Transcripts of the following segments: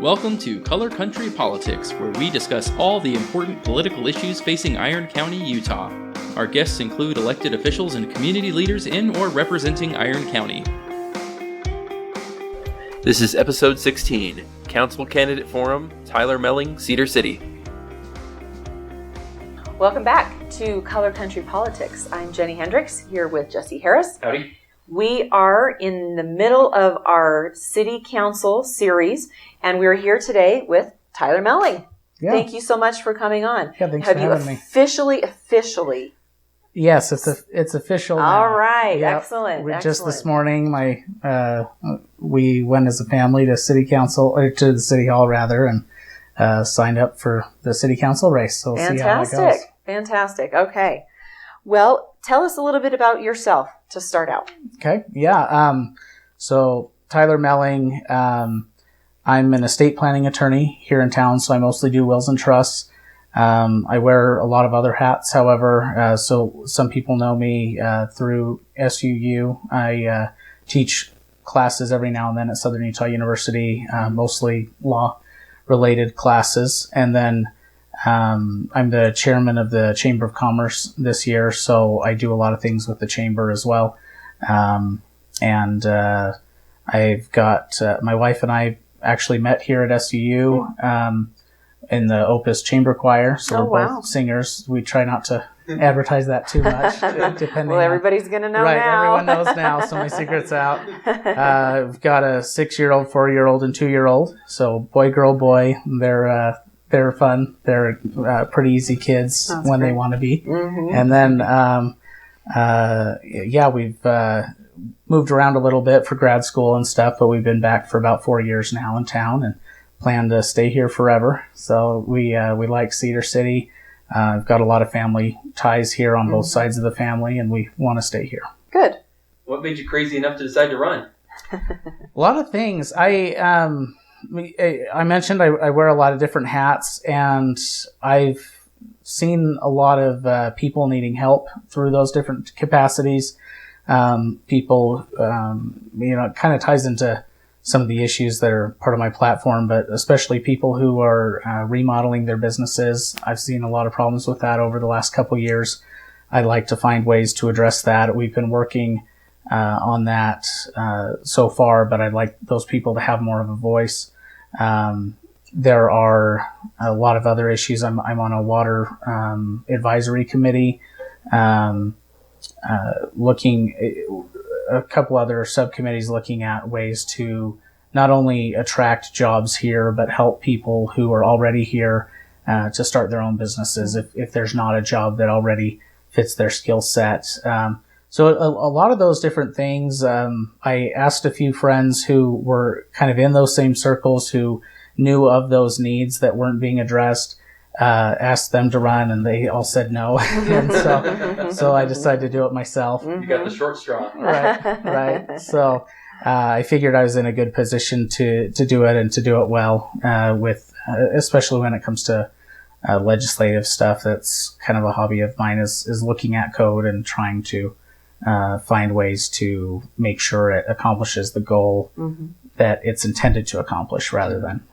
Welcome to Color Country Politics, where we discuss all the important political issues facing Iron County, Utah. Our guests include elected officials and community leaders in or representing Iron County. This is episode 16, Council Candidate Forum, Tyler Melling, Cedar City. Welcome back to Color Country Politics. I'm Jennie Hendricks, here with Jesse Harris. Howdy. We are in the middle of our City Council series, and we're here today with Tyler Melling. Yeah. Thank you so much for coming on. Yeah, thanks for having me. Officially? Yes, it's official now. All right, yep. Excellent. Just this morning, we went as a family to City Council, or to the City Hall rather, and signed up for the City Council race. So we'll see how it goes. Fantastic. Okay. Well, tell us a little bit about yourself to start out. Okay. Yeah. So Tyler Melling, I'm an estate planning attorney here in town, so I mostly do wills and trusts. I wear a lot of other hats, however, so some people know me through SUU. I teach classes every now and then at Southern Utah University, mostly law-related classes. And then I'm the chairman of the Chamber of Commerce this year, so I do a lot of things with the Chamber as well. And I've got my wife and I actually met here at SUU in the Opus Chamber Choir, so we're both singers. We try not to advertise that too much. Well, everybody's going to know now. Right, everyone knows now, so my secret's out. I've got a 6-year-old, 4-year-old, and 2-year-old. So boy, girl, boy. They're fun. They're pretty easy kids when they want to be. Mm-hmm. And then, we've moved around a little bit for grad school and stuff, but we've been back for about 4 years now in town and plan to stay here forever. So we like Cedar City. I've got a lot of family ties here on both sides of the family, and we want to stay here. Good. What made you crazy enough to decide to run? A lot of things. I mentioned I wear a lot of different hats, and I've seen a lot of people needing help through those different capacities. People, it kind of ties into some of the issues that are part of my platform, but especially people who are remodeling their businesses. I've seen a lot of problems with that over the last couple years. I'd like to find ways to address that. We've been working on that so far, but I'd like those people to have more of a voice. There are a lot of other issues. I'm on a water advisory committee, looking a couple other subcommittees looking at ways to not only attract jobs here, but help people who are already here to start their own businesses if there's not a job that already fits their skill set. So a lot of those different things. I asked a few friends who were kind of in those same circles who knew of those needs that weren't being addressed, asked them to run, and they all said no. And so I decided to do it myself. You got the short straw. Right. So I figured I was in a good position to do it and to do it well, especially when it comes to legislative stuff. That's kind of a hobby of mine, is looking at code and trying to find ways to make sure it accomplishes the goal that it's intended to accomplish, rather than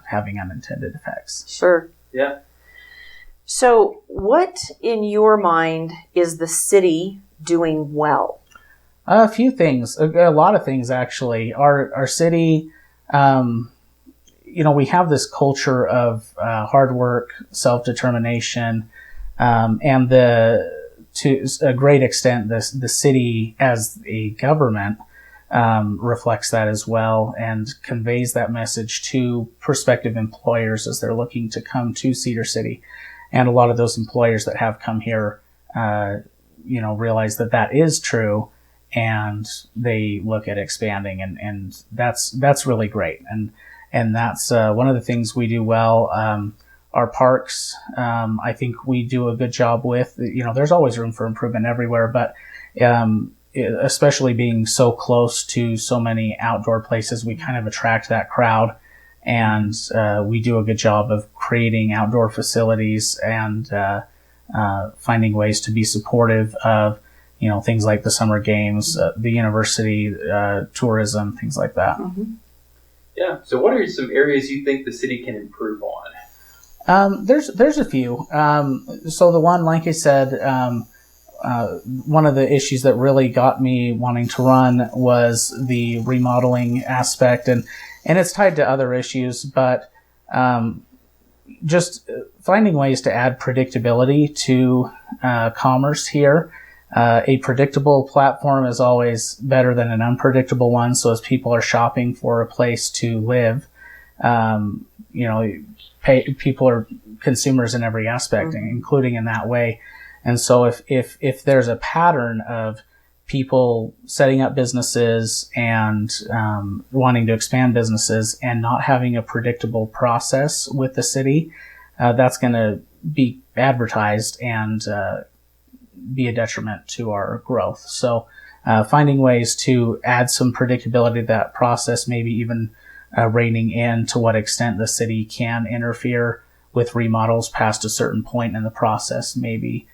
having unintended effects. Sure. Yeah. So what, in your mind, is the city doing well? A few things. A lot of things, actually. Our city, we have this culture of hard work, self-determination, and to a great extent, the city as a government reflects that as well and conveys that message to prospective employers as they're looking to come to Cedar City. And a lot of those employers that have come here, realize that is true, and they look at expanding, and that's really great. And that's one of the things we do well. Our parks, I think we do a good job with. There's always room for improvement everywhere, but especially being so close to so many outdoor places, we kind of attract that crowd, and we do a good job of creating outdoor facilities and finding ways to be supportive of things like the summer games, the university, tourism, things like that. Yeah. So what are some areas you think the city can improve on? There's a few. So the one, like I said, one of the issues that really got me wanting to run was the remodeling aspect, and it's tied to other issues, but just finding ways to add predictability to commerce here. A predictable platform is always better than an unpredictable one. So as people are shopping for a place to live, people are consumers in every aspect, including in that way. And so if there's a pattern of people setting up businesses and wanting to expand businesses and not having a predictable process with the city, that's going to be advertised and be a detriment to our growth. So finding ways to add some predictability to that process, maybe even reining in to what extent the city can interfere with remodels past a certain point in the process may be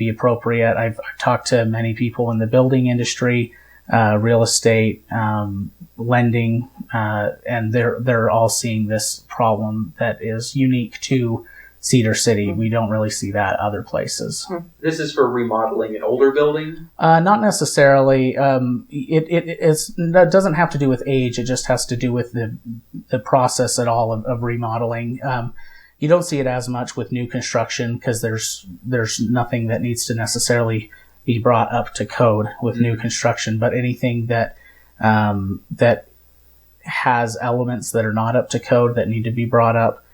appropriate. I've talked to many people in the building industry, real estate, lending, and they're all seeing this problem that is unique to Cedar City. We don't really see that other places. This is for remodeling an older building? Not necessarily. It doesn't have to do with age. It just has to do with the process at all of remodeling. You don't see it as much with new construction because there's nothing that needs to necessarily be brought up to code with new construction. But anything that has elements that are not up to code that need to be brought up,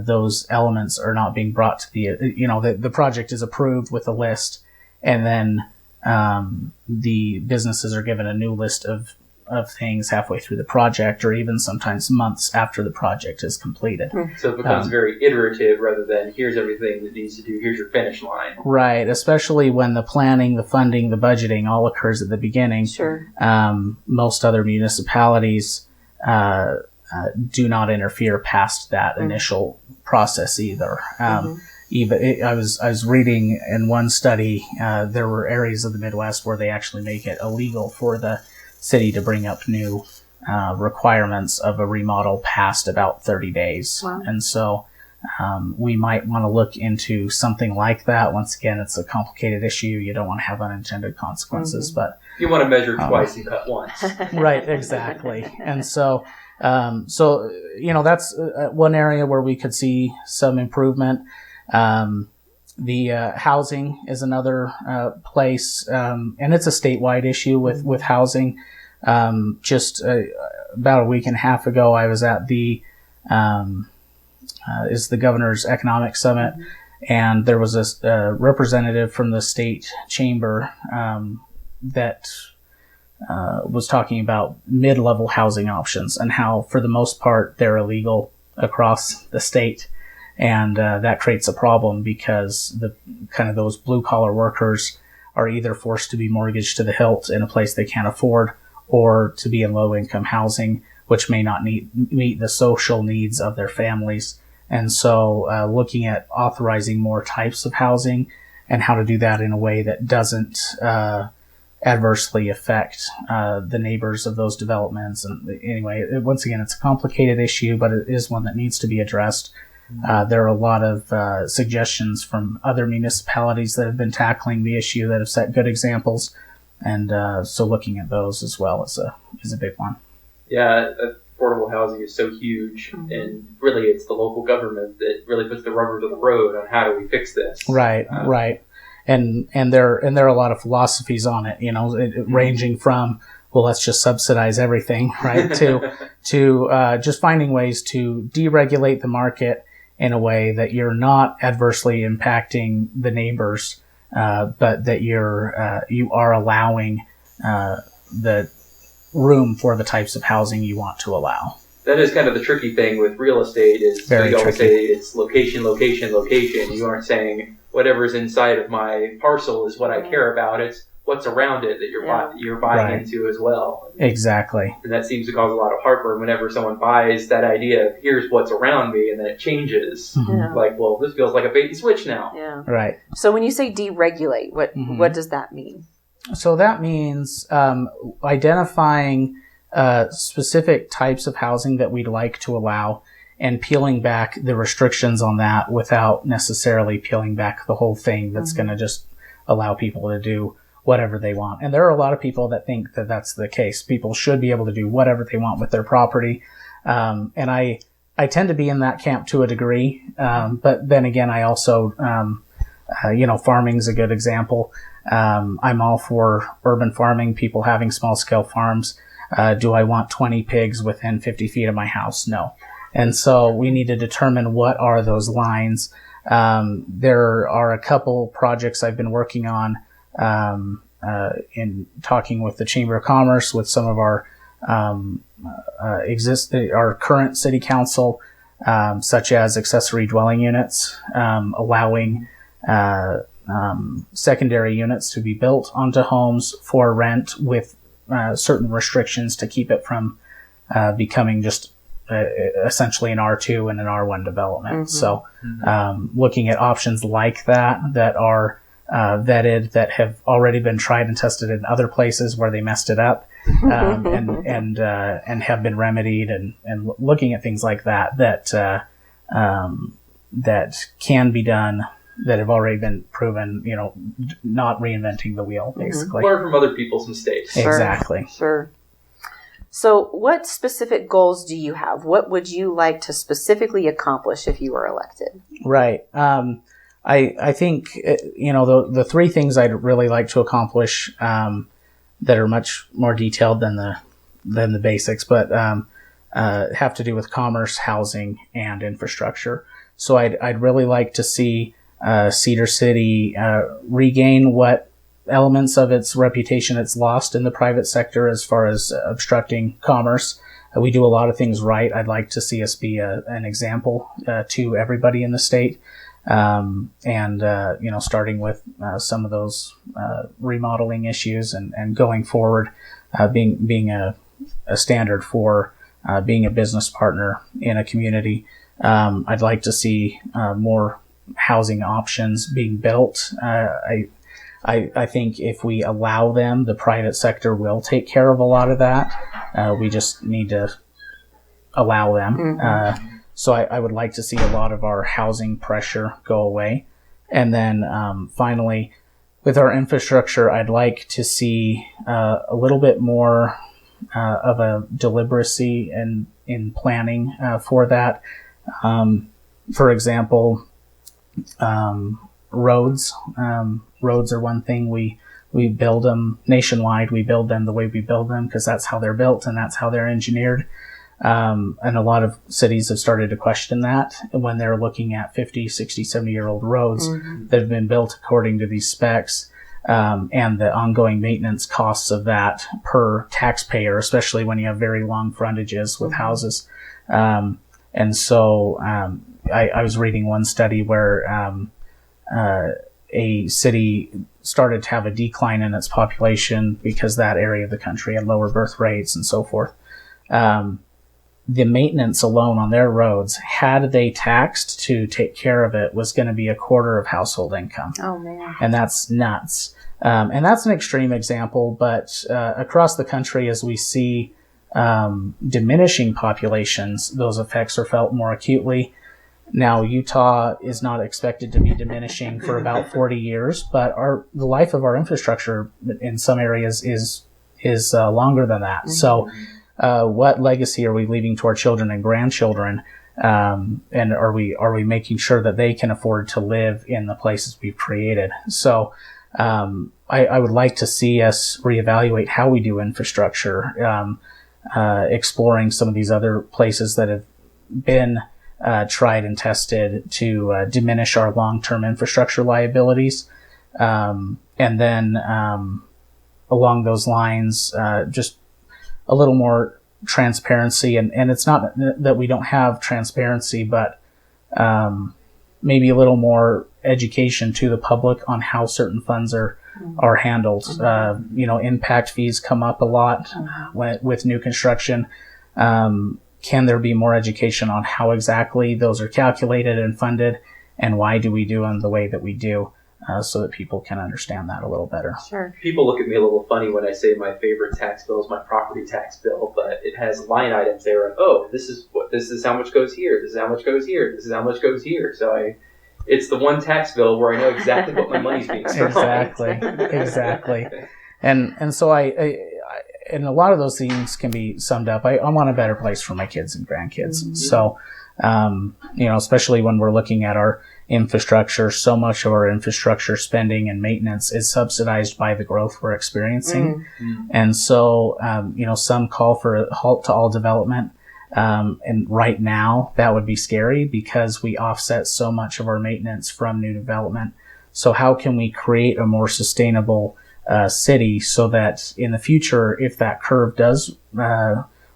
those elements are not being brought to the project is approved with a list, and then the businesses are given a new list of things halfway through the project, or even sometimes months after the project is completed. So it becomes very iterative rather than here's everything that needs to do, here's your finish line. Right, especially when the planning, the funding, the budgeting all occurs at the beginning. Sure. Most other municipalities do not interfere past that initial process either. Even I was reading in one study, there were areas of the Midwest where they actually make it illegal for the city to bring up new requirements of a remodel past about 30 days. Wow. And so we might want to look into something like that. Once again, it's a complicated issue. You don't want to have unintended consequences, but you want to measure twice and cut once. Right, exactly. And so that's one area where we could see some improvement. The housing is another place, and it's a statewide issue with housing. Just about a week and a half ago, I was at the Governor's Economic Summit, and there was a representative from the state chamber that was talking about mid-level housing options and how, for the most part, they're illegal across the state. And that creates a problem because those blue-collar workers are either forced to be mortgaged to the hilt in a place they can't afford, or to be in low-income housing, which may not meet the social needs of their families. And so looking at authorizing more types of housing and how to do that in a way that doesn't adversely affect the neighbors of those developments. And anyway, once again, it's a complicated issue, but it is one that needs to be addressed. There are a lot of suggestions from other municipalities that have been tackling the issue that have set good examples, and so looking at those as well is a big one. Yeah, affordable housing is so huge, and really it's the local government that really puts the rubber to the road on how do we fix this. Right, right, and there are a lot of philosophies on it. Ranging from, well, let's just subsidize everything, right, to just finding ways to deregulate the market in a way that you're not adversely impacting the neighbors, but that you are allowing the room for the types of housing you want to allow. That is kind of the tricky thing with real estate is Very you always tricky. say it's location, location, location. You aren't saying whatever's inside of my parcel is what I care about. It's what's around it that you're buying Right. into as well. Exactly. And that seems to cause a lot of heartburn whenever someone buys that idea of here's what's around me, and then it changes. Yeah. Like, well, this feels like a bait and switch now. Yeah. Right. So when you say deregulate, what does that mean? So that means identifying specific types of housing that we'd like to allow, and peeling back the restrictions on that without necessarily peeling back the whole thing that's going to just allow people to do whatever they want. And there are a lot of people that think that that's the case. People should be able to do whatever they want with their property. And I tend to be in that camp to a degree. But then again, I also, farming's a good example. I'm all for urban farming, people having small scale farms. Do I want 20 pigs within 50 feet of my house? No. And so we need to determine what are those lines. There are a couple projects I've been working on in talking with the Chamber of Commerce, with some of our our current city council, such as accessory dwelling units, allowing secondary units to be built onto homes for rent with certain restrictions to keep it from becoming just essentially an R2 and an R1 development. So looking at options like that are vetted, that have already been tried and tested in other places where they messed it up, and have been remedied, and looking at things like that that can be done, that have already been proven, not reinventing the wheel, basically. Learn from other people's mistakes. Exactly. Sure. So what specific goals do you have? What would you like to specifically accomplish if you were elected? Right. I think, the three things I'd really like to accomplish, that are much more detailed than the basics, but have to do with commerce, housing, and infrastructure. So I'd really like to see Cedar City regain what elements of its reputation it's lost in the private sector as far as obstructing commerce. We do a lot of things right. I'd like to see us be an example to everybody in the state. Starting with some of those remodeling issues, and going forward, being a standard for being a business partner in a community. I'd like to see more housing options being built. I think if we allow them, the private sector will take care of a lot of that. We just need to allow them. So I would like to see a lot of our housing pressure go away. And then finally, with our infrastructure, I'd like to see a little bit more of a deliberacy in planning for that. For example, roads. Roads are one thing. We build them nationwide. We build them the way we build them because that's how they're built and that's how they're engineered. And a lot of cities have started to question that when they're looking at 50, 60, 70-year-old roads that have been built according to these specs, and the ongoing maintenance costs of that per taxpayer, especially when you have very long frontages with houses. And so I was reading one study where a city started to have a decline in its population because that area of the country had lower birth rates and so forth. The maintenance alone on their roads, had they taxed to take care of it, was going to be a quarter of household income. Oh, man. And that's nuts. And that's an extreme example, but across the country, as we see diminishing populations, those effects are felt more acutely. Now, Utah is not expected to be diminishing for about 40 years, but the life of our infrastructure in some areas is longer than that. So what legacy are we leaving to our children and grandchildren? And are we making sure that they can afford to live in the places we've created? So I would like to see us reevaluate how we do infrastructure, exploring some of these other places that have been tried and tested to diminish our long-term infrastructure liabilities. And then along those lines, just a little more transparency. And it's not that we don't have transparency, but maybe a little more education to the public on how certain funds are handled. Impact fees come up a lot with new construction. Can there be more education on how exactly those are calculated and funded, and why do we do them the way that we do? so that people can understand that a little better. Sure. People look at me a little funny when I say my favorite tax bill is my property tax bill, but it has line items there. Oh, this is how much goes here. This is how much goes here. This is how much goes here. So it's the one tax bill where I know exactly what my money's being spent on. Exactly. And so I and a lot of those things can be summed up. I want a better place for my kids and grandkids. Mm-hmm. So, especially when we're looking at our infrastructure, so much of our infrastructure spending and maintenance is subsidized by the growth we're experiencing. Mm-hmm. And so, some call for a halt to all development. And right now that would be scary because we offset so much of our maintenance from new development. So how can we create a more sustainable city so that in the future, if that curve does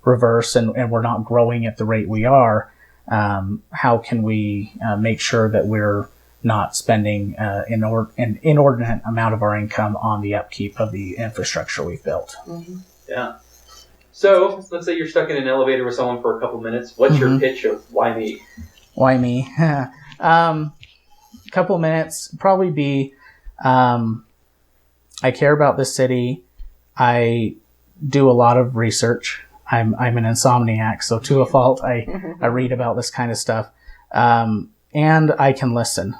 reverse and we're not growing at the rate we are, how can we make sure that we're not spending an inordinate amount of our income on the upkeep of the infrastructure we've built? Mm-hmm. Yeah. So let's say you're stuck in an elevator with someone for a couple minutes. What's your pitch of why me? Why me? Couple minutes, probably be, I care about this city. I do a lot of research. I'm an insomniac, so to a fault, I read about this kind of stuff. And I can listen.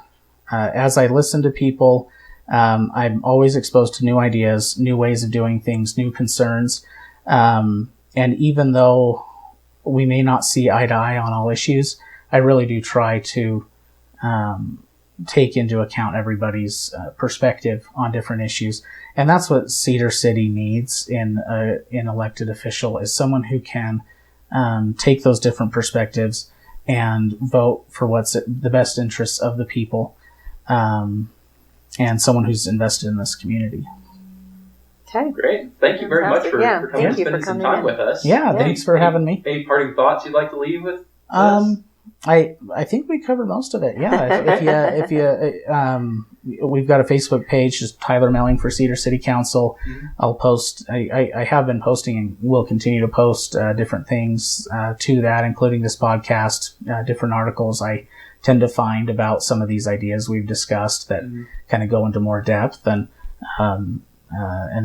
As I listen to people, I'm always exposed to new ideas, new ways of doing things, new concerns. And even though we may not see eye to eye on all issues, I really do try to take into account everybody's perspective on different issues. And that's what Cedar City needs in an elected official, is someone who can take those different perspectives and vote for what's the best interests of the people, and someone who's invested in this community. Okay. Great. Thank you very much for coming and spending some time with us. Yeah, thanks for having me. Any parting thoughts you'd like to leave with us? I think we covered most of it. Yeah. If you we've got a Facebook page, just Tyler Melling for Cedar City Council. Mm-hmm. I'll post. I have been posting and will continue to post different things to that, including this podcast, different articles I tend to find about some of these ideas we've discussed that kind of go into more depth and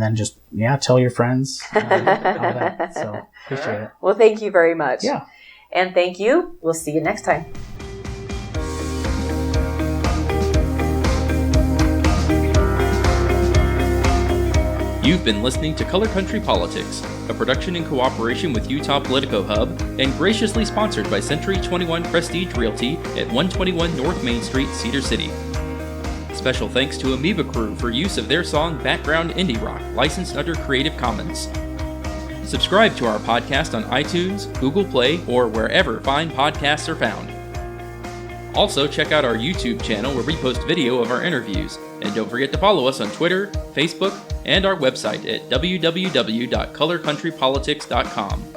then just tell your friends all that. So appreciate it. Well, thank you very much. Yeah. And thank you. We'll see you next time. You've been listening to Color Country Politics, a production in cooperation with Utah Politico Hub and graciously sponsored by Century 21 Prestige Realty at 121 North Main Street, Cedar City. Special thanks to Amoeba Crew for use of their song Background Indie Rock, licensed under Creative Commons. Subscribe to our podcast on iTunes, Google Play, or wherever fine podcasts are found. Also, check out our YouTube channel where we post video of our interviews. And don't forget to follow us on Twitter, Facebook, and our website at www.colorcountrypolitics.com.